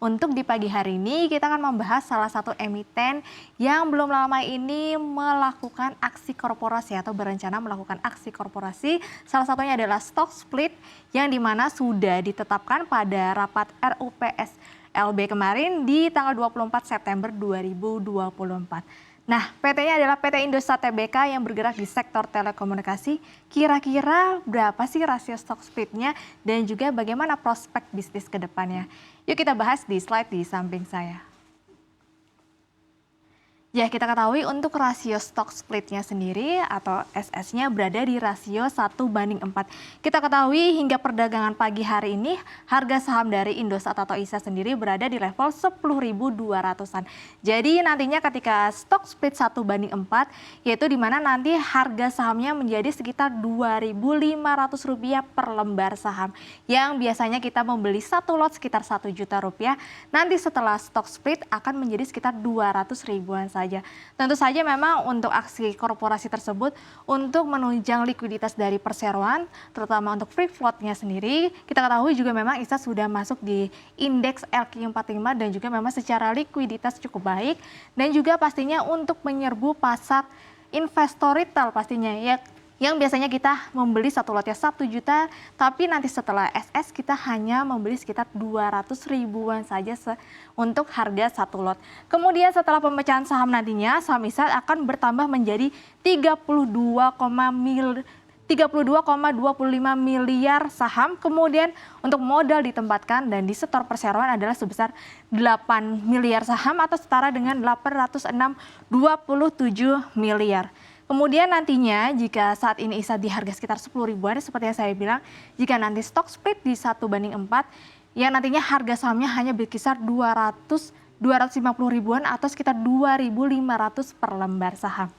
Untuk di pagi hari ini kita akan membahas salah satu emiten yang belum lama ini melakukan aksi korporasi atau berencana melakukan aksi korporasi. Salah satunya adalah stock split yang dimana sudah ditetapkan pada rapat RUPSLB kemarin di tanggal 24 September 2024. Nah, PT-nya adalah PT Indosat Tbk yang bergerak di sektor telekomunikasi. Kira-kira berapa sih rasio stock split-nya dan juga bagaimana prospek bisnis ke depannya? Yuk kita bahas di slide di samping saya. Ya, kita ketahui untuk rasio stock split-nya sendiri atau SS-nya berada di rasio 1:4. Kita ketahui hingga perdagangan pagi hari ini harga saham dari Indosat atau ISA sendiri berada di level 10.200-an. Jadi nantinya ketika stock split 1:4 yaitu di mana nanti harga sahamnya menjadi sekitar Rp2.500 per lembar saham. Yang biasanya kita membeli satu lot sekitar Rp1 juta. Nanti setelah stock split akan menjadi sekitar 200 ribuan saja. Tentu saja memang untuk aksi korporasi tersebut untuk menunjang likuiditas dari perseroan, terutama untuk free float-nya sendiri. Kita ketahui juga memang ISA sudah masuk di indeks LQ45 dan juga memang secara likuiditas cukup baik. Dan juga pastinya untuk menyerbu pasar investor retail pastinya ya. Yang biasanya kita membeli satu lotnya 1 juta, tapi nanti setelah SS kita hanya membeli sekitar 200 ribuan saja untuk harga satu lot. Kemudian setelah pemecahan saham nantinya, saham ISA akan bertambah menjadi 32,25 miliar saham. Kemudian untuk modal ditempatkan dan disetor perseroan adalah sebesar 8 miliar saham atau setara dengan 827 miliar. Kemudian nantinya jika saat ini ISA di harga sekitar 10 ribuan seperti yang saya bilang, jika nanti stock split di 1:4, ya nantinya harga sahamnya hanya berkisar 250 ribuan atau sekitar 2.500 per lembar saham.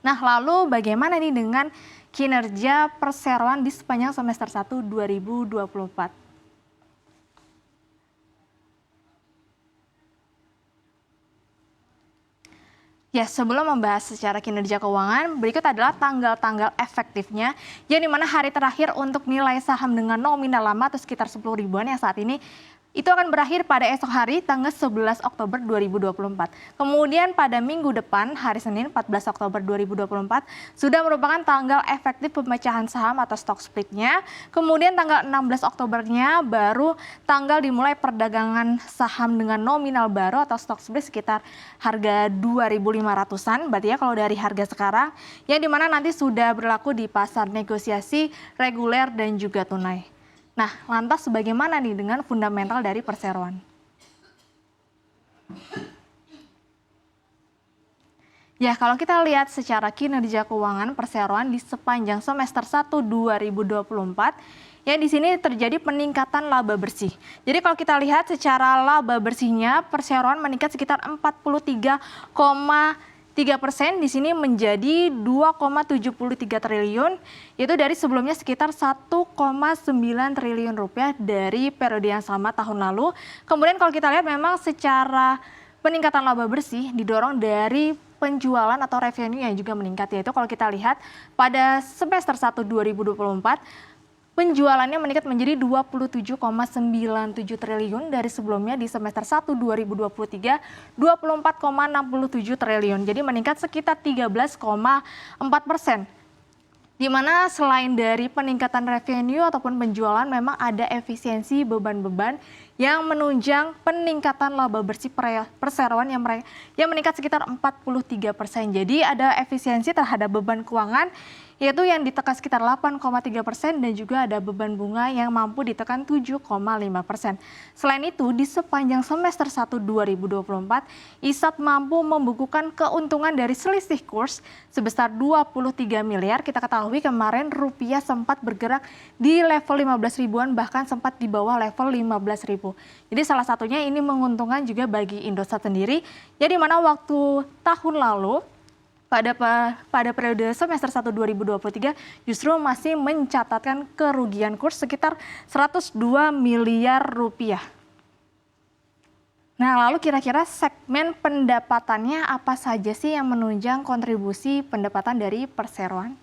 Nah lalu bagaimana nih dengan kinerja perseroan di sepanjang semester 1 2024? Ya, sebelum membahas secara kinerja keuangan, berikut adalah tanggal-tanggal efektifnya, yang dimana hari terakhir untuk nilai saham dengan nominal lama atau sekitar 10 ribuan yang saat ini itu akan berakhir pada esok hari tanggal 11 Oktober 2024. Kemudian pada minggu depan, hari Senin 14 Oktober 2024, sudah merupakan tanggal efektif pemecahan saham atau stock split-nya. Kemudian tanggal 16 Oktobernya baru tanggal dimulai perdagangan saham dengan nominal baru atau stock split sekitar harga 2.500-an. Berarti ya kalau dari harga sekarang, yang dimana nanti sudah berlaku di pasar negosiasi reguler dan juga tunai. Nah, lantas bagaimana nih dengan fundamental dari perseroan? Ya, kalau kita lihat secara kinerja keuangan perseroan di sepanjang semester 1 2024, ya di sini terjadi peningkatan laba bersih. Jadi kalau kita lihat secara laba bersihnya, perseroan meningkat sekitar 43,3% di sini menjadi 2,73 triliun, yaitu dari sebelumnya sekitar 1,9 triliun rupiah dari periode yang sama tahun lalu. Kemudian kalau kita lihat memang secara peningkatan laba bersih didorong dari penjualan atau revenue yang juga meningkat, yaitu kalau kita lihat pada semester 1 2024, penjualannya meningkat menjadi 27,97 triliun dari sebelumnya di semester 1 2023 24,67 triliun. Jadi meningkat sekitar 13,4%. Di mana selain dari peningkatan revenue ataupun penjualan memang ada efisiensi beban-beban yang menunjang peningkatan laba bersih perseroan yang meningkat sekitar 43%. Jadi ada efisiensi terhadap beban keuangan yaitu yang ditekan sekitar 8,3% dan juga ada beban bunga yang mampu ditekan 7,5%. Selain itu, di sepanjang semester 1 2024, ISAT mampu membukukan keuntungan dari selisih kurs sebesar 23 miliar. Kita ketahui kemarin rupiah sempat bergerak di level 15 ribuan bahkan sempat di bawah level 15 ribu. Jadi salah satunya ini menguntungkan juga bagi Indosat sendiri. Jadi mana waktu tahun lalu pada periode semester 1 2023 justru masih mencatatkan kerugian kurs sekitar 102 miliar rupiah. Nah, lalu kira-kira segmen pendapatannya apa saja sih yang menunjang kontribusi pendapatan dari perseroan?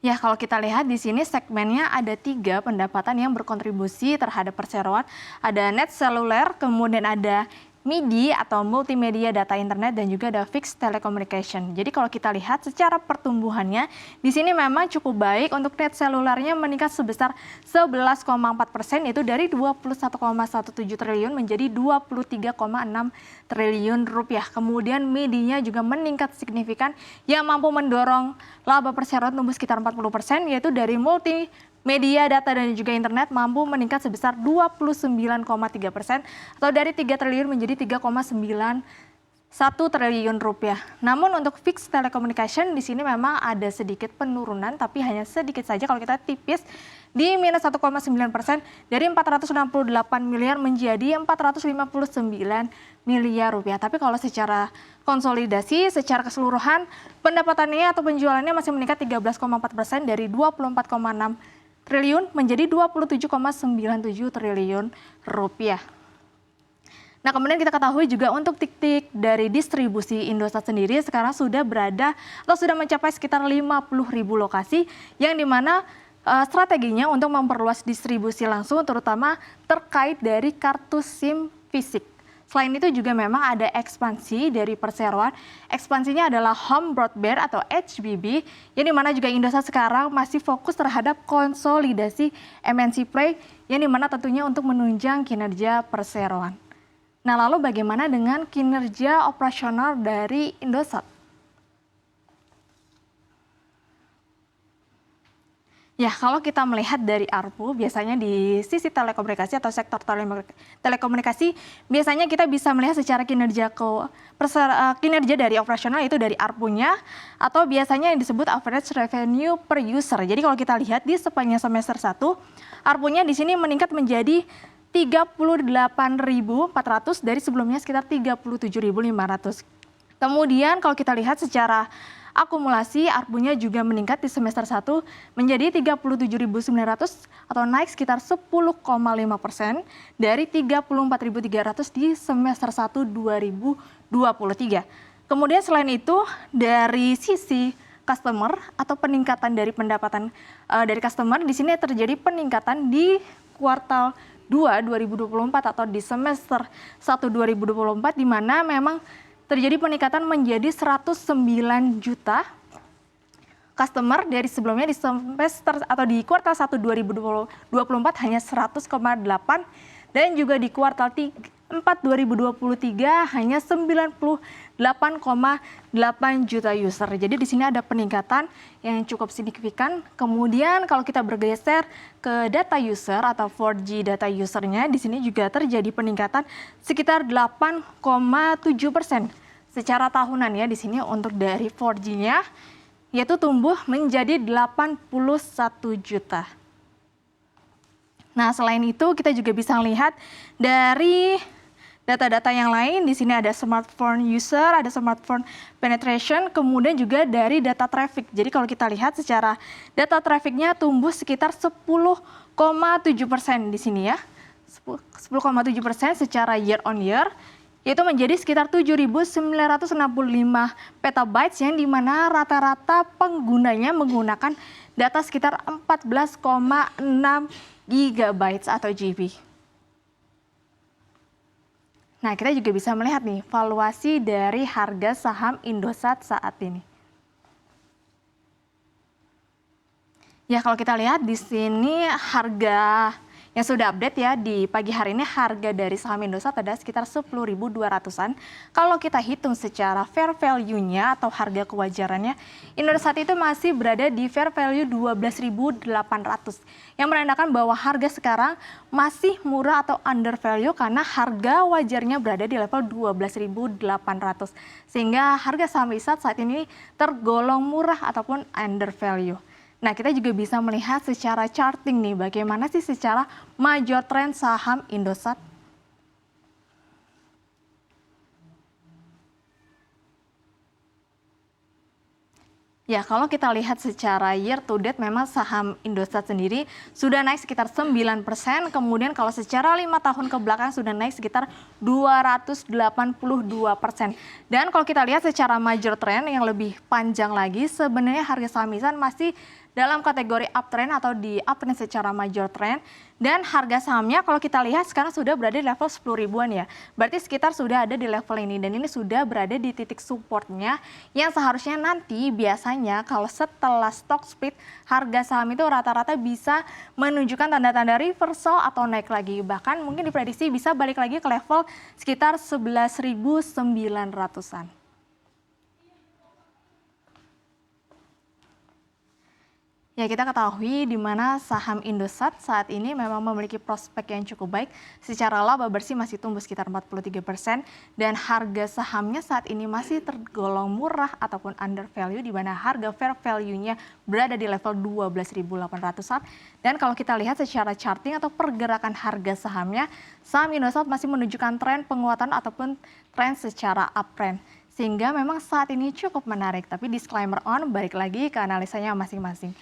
Ya, kalau kita lihat di sini segmennya ada 3 pendapatan yang berkontribusi terhadap perseroan. Ada net seluler, kemudian ada MIDI atau multimedia data internet, dan juga ada fixed telecommunication. Jadi kalau kita lihat secara pertumbuhannya, di sini memang cukup baik. Untuk net selulernya meningkat sebesar 11,4%, itu dari 21,17 triliun menjadi 23,6 triliun rupiah. Kemudian MIDI-nya juga meningkat signifikan yang mampu mendorong laba perseroan tumbuh sekitar 40%, yaitu dari multimedia data dan juga internet mampu meningkat sebesar 29,3%, atau dari 3 triliun menjadi 3,91 triliun rupiah. Namun untuk fixed telecommunication di sini memang ada sedikit penurunan, tapi hanya sedikit saja. Kalau kita tipis di minus 1,9%, dari 468 miliar menjadi 459 miliar rupiah. Tapi kalau secara konsolidasi, secara keseluruhan pendapatannya atau penjualannya masih meningkat 13,4%, dari 24,6 triliun menjadi 27,97 triliun rupiah. Nah, kemudian kita ketahui juga untuk titik dari distribusi Indosat sendiri sekarang sudah berada atau sudah mencapai sekitar 50.000 lokasi, yang dimana strateginya untuk memperluas distribusi langsung terutama terkait dari kartu SIM fisik. Selain itu juga memang ada ekspansi dari perseroan. Ekspansinya adalah home broadband atau HBB, yang dimana juga Indosat sekarang masih fokus terhadap konsolidasi MNC Play, yang dimana tentunya untuk menunjang kinerja perseroan. Nah, lalu bagaimana dengan kinerja operasional dari Indosat? Ya, kalau kita melihat dari ARPU, biasanya di sisi telekomunikasi atau sektor telekomunikasi, biasanya kita bisa melihat secara kinerja dari operasional, itu dari ARPU-nya, atau biasanya yang disebut average revenue per user. Jadi kalau kita lihat di sepanjang semester 1, ARPU-nya di sini meningkat menjadi 38.400 dari sebelumnya sekitar 37.500. Kemudian kalau kita lihat secara akumulasi, ARPU-nya juga meningkat di semester 1 menjadi 37.900 atau naik sekitar 10,5% dari 34.300 di semester 1 2023. Kemudian selain itu dari sisi customer atau peningkatan dari pendapatan dari customer, di sini terjadi peningkatan di kuartal 2 2024 atau di semester 1 2024, di mana memang terjadi peningkatan menjadi 109 juta customer dari sebelumnya di semester atau di kuartal 1 2024 hanya 100,8, dan juga di kuartal 4 2023 hanya 98,8 juta user. Jadi di sini ada peningkatan yang cukup signifikan. Kemudian kalau kita bergeser ke data user atau 4G data usernya, di sini juga terjadi peningkatan sekitar 8,7% secara tahunan ya di sini untuk dari 4G-nya, yaitu tumbuh menjadi 81 juta. Nah, selain itu kita juga bisa melihat dari data-data yang lain. Di sini ada smartphone user, ada smartphone penetration, kemudian juga dari data traffic. Jadi kalau kita lihat secara data trafficnya tumbuh sekitar 10,7% di sini ya. 10,7% secara year on year, yaitu menjadi sekitar 7.965 petabytes, yang dimana rata-rata penggunanya menggunakan data sekitar 14,6 gigabytes atau GB. Nah, kita juga bisa melihat nih valuasi dari harga saham Indosat saat ini. Ya, kalau kita lihat di sini harga yang sudah update ya di pagi hari ini, harga dari saham Indosat ada sekitar 10.200-an. Kalau kita hitung secara fair value-nya atau harga kewajarannya, Indosat itu masih berada di fair value 12.800. Yang menandakan bahwa harga sekarang masih murah atau under value karena harga wajarnya berada di level 12.800. Sehingga harga saham Indosat saat ini tergolong murah ataupun under value. Nah, kita juga bisa melihat secara charting nih, bagaimana sih secara major trend saham Indosat. Ya, kalau kita lihat secara year to date, memang saham Indosat sendiri sudah naik sekitar 9%, kemudian kalau secara 5 tahun ke belakang sudah naik sekitar 282%. Dan kalau kita lihat secara major trend yang lebih panjang lagi, sebenarnya harga saham Indosat masih dalam kategori uptrend atau di uptrend secara major trend. Dan harga sahamnya kalau kita lihat sekarang sudah berada di level 10 ribuan ya. Berarti sekitar sudah ada di level ini dan ini sudah berada di titik supportnya yang seharusnya nanti biasanya kalau setelah stock split harga saham itu rata-rata bisa menunjukkan tanda-tanda reversal atau naik lagi. Bahkan mungkin diprediksi bisa balik lagi ke level sekitar 11.900-an. Ya, kita ketahui di mana saham Indosat saat ini memang memiliki prospek yang cukup baik. Secara laba bersih masih tumbuh sekitar 43% dan harga sahamnya saat ini masih tergolong murah ataupun under value di mana harga fair value-nya berada di level 12.800-an. Dan kalau kita lihat secara charting atau pergerakan harga sahamnya, saham Indosat masih menunjukkan tren penguatan ataupun tren secara uptrend. Sehingga memang saat ini cukup menarik, tapi disclaimer on, balik lagi ke analisanya masing-masing.